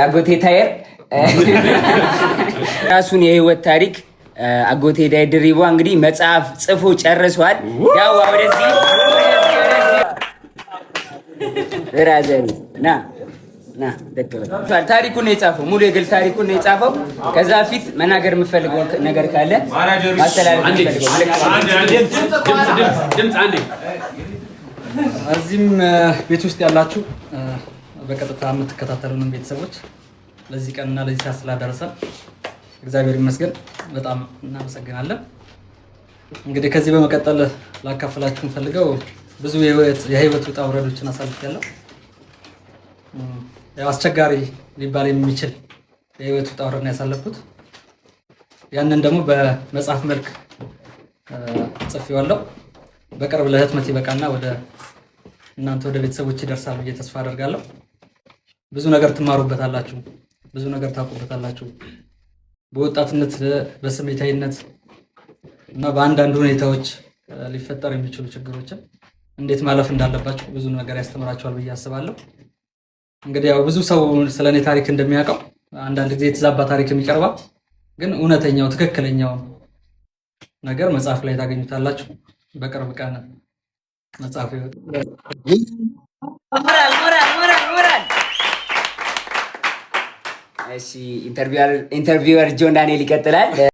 አጎቴ ታየር ራሱን የህይወት ታሪክ አጎቴ ዳይ ድሪቦ እንግዲህ መጽሐፍ ጽፎ ጨርሷል። ያው ወደዚህ ራዘሪ ና ደከበ ታሪኩን ነው የጻፈው። ሙሉ የግል ታሪኩን ነው የጻፈው። ከዛ ፊት መናገር የምፈልገው ነገር ካለ ማስተላለፍ እዚህም ቤት ውስጥ ያላችሁ በቀጥታ የምትከታተሉን ቤተሰቦች ለዚህ ቀንና ለዚህ ሰዓት ስላደረሰን እግዚአብሔር ይመስገን በጣም እናመሰግናለን። እንግዲህ ከዚህ በመቀጠል ላካፍላችሁ ፈልገው ብዙ የህይወት ውጣ ውረዶችን አሳልፌያለሁ። ያው አስቸጋሪ ሊባል የሚችል የህይወት ውጣ ውረድ ነው ያሳለፍኩት። ያንን ደግሞ በመጽሐፍ መልክ ጽፌዋለሁ። በቅርብ ለህትመት ይበቃና ወደ እናንተ ወደ ቤተሰቦች ይደርሳል ብዬ ተስፋ አደርጋለሁ። ብዙ ነገር ትማሩበታላችሁ፣ ብዙ ነገር ታውቁበታላችሁ። በወጣትነት በስሜታዊነት እና በአንዳንድ ሁኔታዎች ሊፈጠር የሚችሉ ችግሮችን እንዴት ማለፍ እንዳለባችሁ ብዙ ነገር ያስተምራችኋል ብዬ አስባለሁ። እንግዲህ ያው ብዙ ሰው ስለኔ ታሪክ እንደሚያውቀው አንዳንድ ጊዜ የተዛባ ታሪክ የሚቀርባው ግን እውነተኛው ትክክለኛው ነገር መጽሐፍ ላይ ታገኙታላችሁ። በቅርብ ቀን መጽሐፍ ይወጣል። ሞራል እሺ ኢንተርቪወር ጆን ዳንኤል ይቀጥላል።